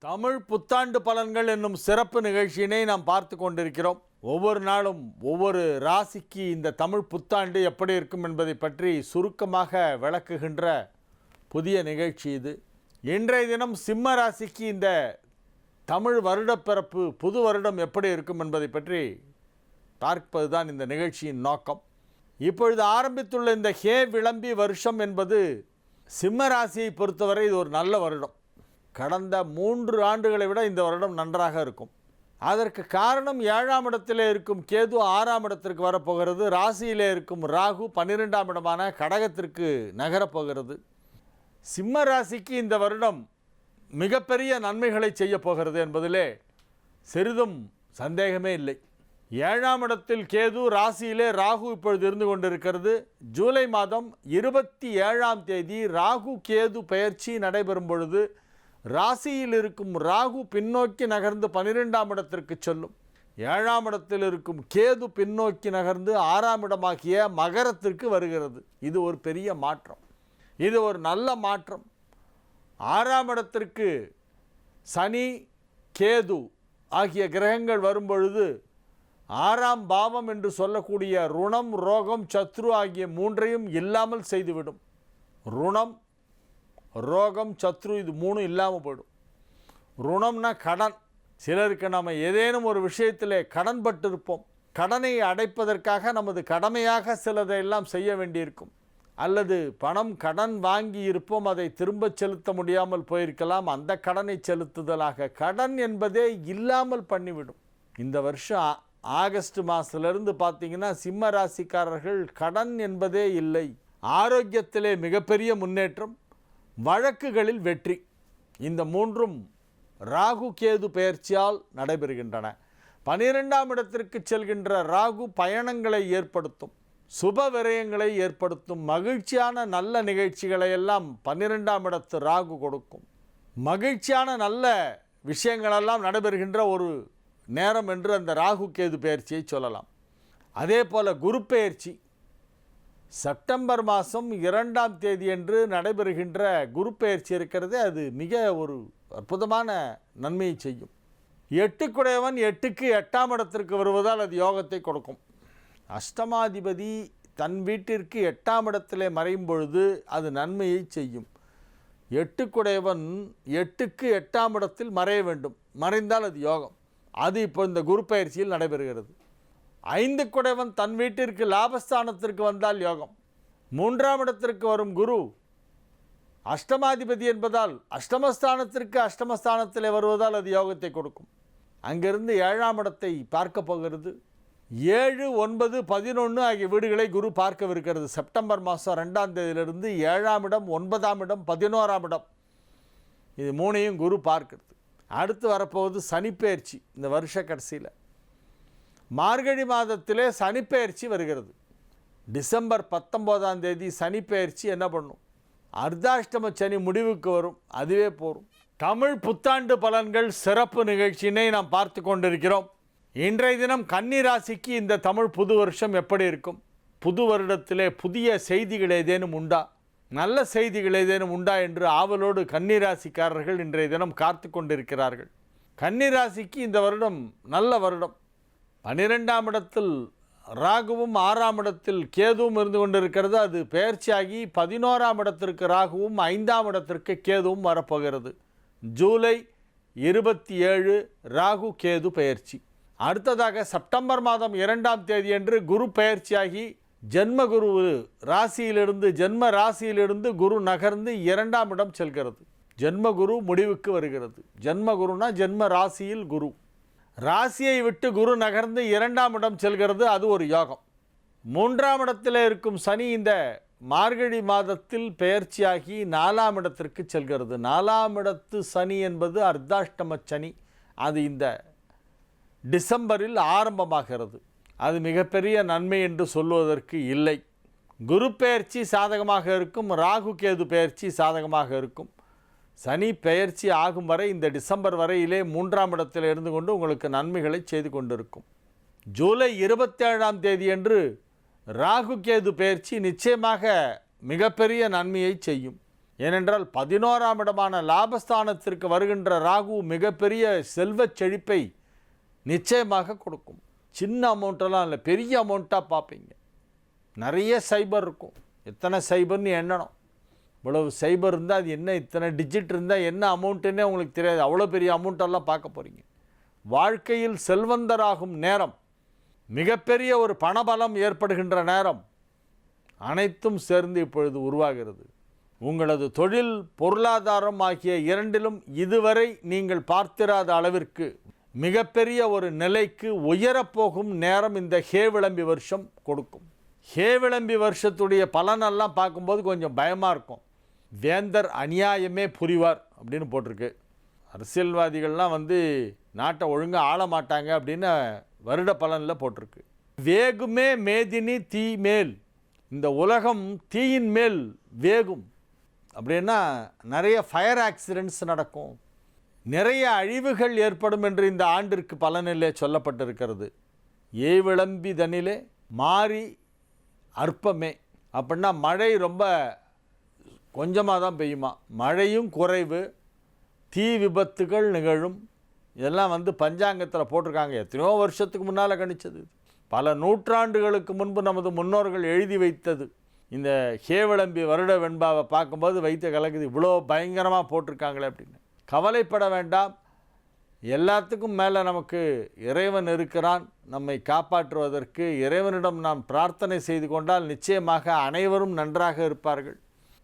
தமிழ் புத்தாண்டு பலன்கள் என்னும் சிறப்பு நிகழ்ச்சியினை நாம் பார்த்து கொண்டிருக்கிறோம். ஒவ்வொரு நாளும் ஒவ்வொரு ராசிக்கு இந்த தமிழ் புத்தாண்டு எப்படி இருக்கும் என்பதை பற்றி சுருக்கமாக விளக்குகின்ற புதிய நிகழ்ச்சி இது. இன்றைய தினம் சிம்ம ராசிக்கு இந்த தமிழ் வருடப்பிறப்பு புது வருடம் எப்படி இருக்கும் என்பதை பற்றி பார்ப்பதுதான் இந்த நிகழ்ச்சியின் நோக்கம். இப்பொழுது ஆரம்பித்துள்ள இந்த ஹே விளம்பி வருஷம் என்பது சிம்ம ராசியை பொறுத்தவரை இது ஒரு நல்ல வருடம். கடந்த 3 ஆண்டுகளை விட இந்த வருடம் நன்றாக இருக்கும். அதற்கு காரணம் 7ஆம் இடத்திலே இருக்கும் கேது 6ஆம் இடத்திற்கு வரப்போகிறது. ராசியிலே இருக்கும் ராகு 12ஆம் இடமான கடகத்திற்கு நகரப்போகிறது. சிம்ம ராசிக்கு இந்த வருடம் மிகப்பெரிய நன்மைகளை செய்ய போகிறது என்பதிலே சிறிதும் சந்தேகமே இல்லை. 7ஆம் இடத்தில் கேது, ராசியிலே ராகு இப்பொழுது இருந்து கொண்டிருக்கிறது. ஜூலை மாதம் 27ஆம் தேதி ராகு கேது பெயர்ச்சி நடைபெறும் பொழுது ராசியில் இருக்கும் ராகு பின்னோக்கி நகர்ந்து 12ஆம் இடத்திற்கு செல்லும். 7ஆம் இடத்தில் இருக்கும் கேது பின்னோக்கி நகர்ந்து 6ஆம் இடமாகிய மகரத்திற்கு வருகிறது. இது ஒரு பெரிய மாற்றம், இது ஒரு நல்ல மாற்றம். 6ஆம் இடத்திற்கு சனி கேது ஆகிய கிரகங்கள் வரும்பொழுது 6ஆம் பாவம் என்று சொல்லக்கூடிய ருணம், ரோகம், சத்ரு ஆகிய 3ஐயும் இல்லாமல் செய்துவிடும். ருணம், ரோகம், சத்ரு இது 3 இல்லாமல் போயிடும். ருணம்னா கடன். சிலருக்கு நம்ம ஏதேனும் ஒரு விஷயத்திலே கடன் பட்டிருப்போம். கடனை அடைப்பதற்காக நமது கடமையாக சிலதையெல்லாம் செய்ய வேண்டியிருக்கும். அல்லது பணம் கடன் வாங்கி இருப்போம், அதை திரும்ப செலுத்த முடியாமல் போயிருக்கலாம். அந்த கடனை செலுத்துதலாக கடன் என்பதே இல்லாமல் பண்ணிவிடும். இந்த வருஷம் ஆகஸ்ட் மாதத்திலிருந்து பார்த்தீங்கன்னா சிம்ம ராசிக்காரர்கள் கடன் என்பதே இல்லை. ஆரோக்கியத்திலே மிகப்பெரிய முன்னேற்றம், வழக்குகளில் வெற்றி. இந்த 3ம் ராகு கேது பெயர்ச்சியால் நடைபெறுகின்றன. 12ஆம் இடத்திற்கு செல்கின்ற ராகு பயணங்களை ஏற்படுத்தும், சுப விரயங்களை ஏற்படுத்தும். மகிழ்ச்சியான நல்ல நிகழ்ச்சிகளை எல்லாம் 12ஆம் இடத்து ராகு கொடுக்கும். மகிழ்ச்சியான நல்ல விஷயங்களெல்லாம் நடைபெறுகின்ற ஒரு நேரம் என்று அந்த ராகு கேது பெயர்ச்சியை சொல்லலாம். அதே போல் குரு பெயர்ச்சி செப்டம்பர் மாதம் 2ஆம் தேதியன்று நடைபெறுகின்ற குரு பெயர்ச்சி இருக்கிறது. அது மிக ஒரு அற்புதமான நன்மையை செய்யும். 8குடையவன் 8க்கு 8ஆம் இடத்திற்கு வருவதால் அது யோகத்தை கொடுக்கும். அஷ்டமாதிபதி தன் வீட்டிற்கு 8ஆம் இடத்திலே மறையும் பொழுது அது நன்மையை செய்யும். 8குடையவன் 8க்கு 8ஆம் இடத்தில் மறைய வேண்டும். மறைந்தால் அது யோகம். அது இப்போ இந்த குரு பெயர்ச்சியில் நடைபெறுகிறது. 5குடையவன் தன் வீட்டிற்கு லாபஸ்தானத்திற்கு வந்தால் யோகம். 3ஆம் இடத்திற்கு வரும் குரு அஷ்டமாதிபதி என்பதால் அஷ்டமஸ்தானத்திற்கு அஷ்டமஸ்தானத்திலே வருவதால் அது யோகத்தை கொடுக்கும். அங்கிருந்து 7ஆம் இடத்தை பார்க்க போகிறது. 7, 9, 11 ஆகிய வீடுகளை குரு பார்க்கவிருக்கிறது. செப்டம்பர் மாதம் 2ஆம் தேதியிலிருந்து 7ஆம் இடம், 9ஆம் இடம், 11ஆம் இடம், இது 3ஐயும் குரு பார்க்கிறது. அடுத்து வரப்போவது சனிப்பெயர்ச்சி. இந்த வருஷ கடைசியில் மார்கழி மாதத்திலே சனிப்பெயர்ச்சி வருகிறது. டிசம்பர் 19ஆம் தேதி சனிப்பெயர்ச்சி என்ன பண்ணும்? அர்த்தாஷ்டம சனி முடிவுக்கு வரும். அதுவே போகும். தமிழ் புத்தாண்டு பலன்கள் சிறப்பு நிகழ்ச்சியினை நாம் பார்த்து கொண்டிருக்கிறோம். இன்றைய தினம் கன்னி ராசிக்கு இந்த தமிழ் புது வருஷம் எப்படி இருக்கும்? புது வருடத்திலே புதிய செய்திகள் ஏதேனும் உண்டா, நல்ல செய்திகள் ஏதேனும் உண்டா என்று ஆவலோடு கன்னி ராசிக்காரர்கள் இன்றைய தினம் காத்து கொண்டிருக்கிறார்கள். கன்னி ராசிக்கு இந்த வருடம் நல்ல வருடம். 12ஆம் இடத்தில் ராகுவும் 6ஆம் இடத்தில் கேதுவும் இருந்து கொண்டிருக்கிறது. அது பெயர்ச்சியாகி 11ஆம் இடத்திற்கு ராகுவும் 5ஆம் இடத்திற்கு கேதுவும் வரப்போகிறது. ஜூலை 27 ராகு கேது பெயர்ச்சி. அடுத்ததாக செப்டம்பர் மாதம் 2ஆம் தேதியன்று குரு பெயர்ச்சியாகி ஜென்மகுரு ராசியிலிருந்து ஜென்ம ராசியிலிருந்து குரு நகர்ந்து 2ஆம் இடம் செல்கிறது. ஜென்மகுரு முடிவுக்கு வருகிறது. ஜென்மகுருனா ஜென்ம ராசியில் குரு. ராசியை விட்டு குரு நகர்ந்து 2ஆம் இடம் செல்கிறது. அது ஒரு யோகம். 3ஆம் இடத்தில் இருக்கும் சனி இந்த மார்கழி மாதத்தில் பெயர்ச்சியாகி 4ஆம் இடத்திற்கு செல்கிறது. 4ஆம் இடத்து சனி என்பது அர்த்தாஷ்டம சனி. அது இந்த டிசம்பரில் ஆரம்பமாகிறது. அது மிகப்பெரிய நன்மை என்று சொல்வதற்கு இல்லை. குரு பெயர்ச்சி சாதகமாக இருக்கும், ராகு கேது பெயர்ச்சி சாதகமாக இருக்கும். சனி பெயர்ச்சி ஆகும் வரை இந்த டிசம்பர் வரையிலே 3ஆம் இடத்தில் இருந்து கொண்டு உங்களுக்கு நன்மைகளை செய்து கொண்டிருக்கும். ஜூலை 27ஆம் தேதியன்று ராகு கேது பெயர்ச்சி நிச்சயமாக மிகப்பெரிய நன்மையை செய்யும். ஏனென்றால் 11ஆம் இடமான லாபஸ்தானத்திற்கு வருகின்ற ராகு மிகப்பெரிய செல்வச் செழிப்பை நிச்சயமாக கொடுக்கும். சின்ன அமௌண்ட்டெல்லாம் இல்லை, பெரிய அமௌண்ட்டாக பார்ப்பீங்க. நிறைய சைபர் இருக்கும். எத்தனை சைபர்னு எண்ணணும். இவ்வளவு சைபர் இருந்தால் அது என்ன, இத்தனை டிஜிட் இருந்தால் என்ன அமௌண்ட்டுன்னே உங்களுக்கு தெரியாது. அவ்வளோ பெரிய அமௌண்ட்டெல்லாம் பார்க்க போகிறீங்க. வாழ்க்கையில் செல்வந்தராகும் நேரம், மிகப்பெரிய ஒரு பணபலம் ஏற்படுகின்ற நேரம், அனைத்தும் சேர்ந்து இப்பொழுது உருவாகிறது. உங்களது தொழில், பொருளாதாரம் ஆகிய இரண்டிலும் இதுவரை நீங்கள் பார்த்திராத அளவிற்கு மிகப்பெரிய ஒரு நிலைக்கு உயரப்போகும் நேரம் இந்த ஹேவிளம்பி வருஷம் கொடுக்கும். ஹேவிளம்பி வருஷத்துடைய பலனெல்லாம் பார்க்கும்போது கொஞ்சம் பயமாக இருக்கும். வேந்தர் அநியாயமே புரிவார் அப்படின்னு போட்டிருக்கு. அரசியல்வாதிகள்லாம் நாட்டை ஒழுங்காக ஆள மாட்டாங்க அப்படின்னு வருட பலனில் போட்டிருக்கு. வேகுமே மேதினி தீ மேல், இந்த உலகம் தீயின் மேல் வேகும் அப்படின்னா நிறைய ஃபயர் ஆக்சிடென்ட்ஸ் நடக்கும், நிறைய அழிவுகள் ஏற்படும் என்று இந்த ஆண்டிற்கு பலனிலே சொல்லப்பட்டிருக்கிறது. ஏவிளம்பி தனிலே மாறி அற்பமே அப்படின்னா மழை ரொம்ப கொஞ்சமாக தான் பெய்யுமா, மழையும் குறைவு, தீ விபத்துகள் நிகழும். இதெல்லாம் பஞ்சாங்கத்தில் போட்டிருக்காங்க. எத்தனையோ வருஷத்துக்கு முன்னால் கணிச்சது, பல நூற்றாண்டுகளுக்கு முன்பு நமது முன்னோர்கள் எழுதி வைத்தது. இந்த ஹேவிளம்பி வருட வெண்பாவை பார்க்கும்போது வைத்த கலக்குது, இவ்வளோ பயங்கரமாக போட்டிருக்காங்களே அப்படின்னு. கவலைப்பட வேண்டாம். எல்லாத்துக்கும் மேலே நமக்கு இறைவன் இருக்கிறான். நம்மை காப்பாற்றுவதற்கு இறைவனிடம் நாம் பிரார்த்தனை செய்து கொண்டால் நிச்சயமாக அனைவரும் நன்றாக இருப்பார்கள்.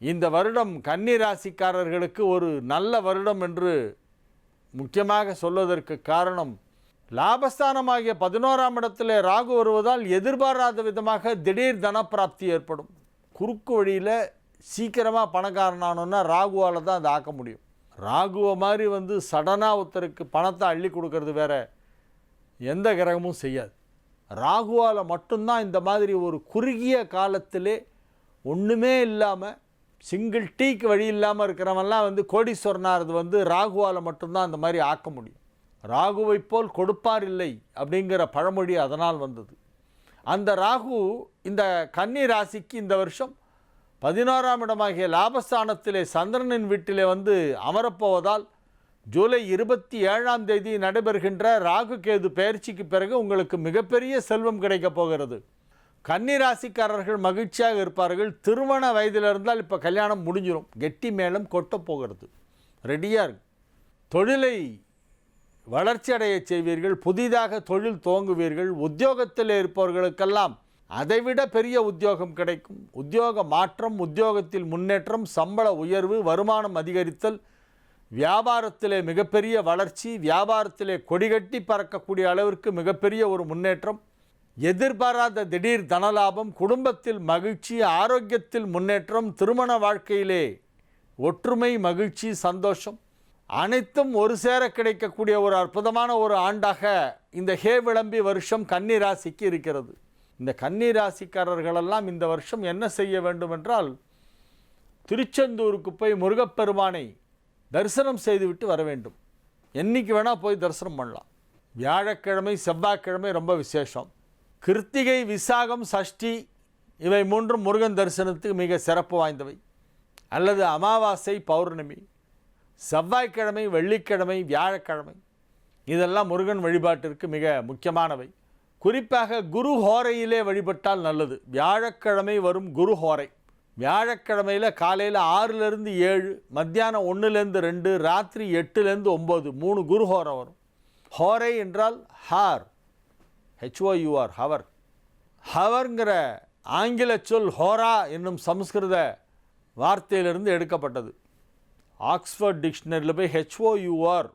இந்த வருடம் கன்னி ராசிக்காரர்களுக்கு ஒரு நல்ல வருடம் என்று முக்கியமாக சொல்வதற்கு காரணம், லாபஸ்தானமாகிய 11ஆம் இடத்திலே ராகு வருவதால் எதிர்பாராத விதமாக திடீர் தனப்பிராப்தி ஏற்படும். குறுக்கு வழியில் சீக்கிரமாக பணக்காரனானோன்னா ராகுவால் தான் அதை ஆக்க முடியும். ராகுவை மாதிரி சடனாக ஒருத்தருக்கு பணத்தை அள்ளி கொடுக்கறது வேற எந்த கிரகமும் செய்யாது. ராகுவால் மட்டும்தான் இந்த மாதிரி ஒரு குறுகிய காலத்திலே ஒன்றுமே இல்லாமல் சிங்கிள் டீக்கு வழி இல்லாமல் இருக்கிறவன்லாம் கோடீஸ்வரனாகிறது ராகுவால் மட்டும்தான் அந்த மாதிரி ஆக்க முடியும். ராகுவை போல் கொடுப்பார் இல்லை அப்படிங்கிற பழமொழி அதனால் வந்தது. அந்த ராகு இந்த கன்னி ராசிக்கு இந்த வருஷம் 11ஆம் இடமாகிய லாபஸ்தானத்திலே சந்திரனின் வீட்டிலே அமரப்போவதால் ஜூலை 27ஆம் தேதி நடைபெறுகின்ற ராகு கேது பெயர்ச்சிக்கு பிறகு உங்களுக்கு மிகப்பெரிய செல்வம் கிடைக்கப் போகிறது. கன்னி ராசிக்காரர்கள் மகிழ்ச்சியாக இருப்பார்கள். திருமண வயதில் இருந்தால் இப்போ கல்யாணம் முடிஞ்சிடும். கெட்டி மேளம் கொட்டப் போகிறது. ரெடியாக இருக்கு. தொழிலை வளர்ச்சி அடைய செய்வீர்கள். புதிதாக தொழில் துவங்குவீர்கள். உத்தியோகத்தில் இருப்பவர்களுக்கெல்லாம் அதைவிட பெரிய உத்தியோகம் கிடைக்கும். உத்தியோக மாற்றம், உத்தியோகத்தில் முன்னேற்றம், சம்பள உயர்வு, வருமானம் அதிகரித்தல், வியாபாரத்திலே மிகப்பெரிய வளர்ச்சி, வியாபாரத்திலே கொடிகட்டி பறக்கக்கூடிய அளவிற்கு மிகப்பெரிய ஒரு முன்னேற்றம், எதிர்பாராத திடீர் தனலாபம், குடும்பத்தில் மகிழ்ச்சி, ஆரோக்கியத்தில் முன்னேற்றம், திருமண வாழ்க்கையிலே ஒற்றுமை, மகிழ்ச்சி, சந்தோஷம் அனைத்தும் ஒரு சேர கிடைக்கக்கூடிய ஒரு அற்புதமான ஒரு ஆண்டாக இந்த ஹேவிளம்பி வருஷம் கன்னி ராசிக்கு இருக்கிறது. இந்த கன்னி ராசிக்காரர்களெல்லாம் இந்த வருஷம் என்ன செய்ய வேண்டும் என்றால், திருச்செந்தூருக்கு போய் முருகப்பெருமானை தரிசனம் செய்துவிட்டு வர வேண்டும். என்றைக்கு வேணால் போய் தரிசனம் பண்ணலாம். வியாழக்கிழமை, செவ்வாய்க்கிழமை ரொம்ப விசேஷம். கிருத்திகை, விசாகம், சஷ்டி இவை மூன்றும் முருகன் தரிசனத்துக்கு மிக சிறப்பு வாய்ந்தவை. அல்லது அமாவாசை, பௌர்ணமி, செவ்வாய்க்கிழமை, வெள்ளிக்கிழமை, வியாழக்கிழமை இதெல்லாம் முருகன் வழிபாட்டிற்கு மிக முக்கியமானவை. குறிப்பாக குரு ஹோரையிலே வழிபட்டால் நல்லது. வியாழக்கிழமை வரும் குரு ஹோரை, வியாழக்கிழமையில் காலையில் 6லேருந்து 7, மத்தியானம் 1லேருந்து 2, ராத்திரி 8லேருந்து 9, 3 குரு ஹோரை வரும். ஹோரை என்றால் ஹார், HOUR, ஹவர். ஹவர்ங்கிற ஆங்கில சொல் ஹோரா என்னும் சமஸ்கிருத வார்த்தையிலிருந்து எடுக்கப்பட்டது. ஆக்ஸ்ஃபோர்ட் டிக்ஷனரியில் போய் HOUR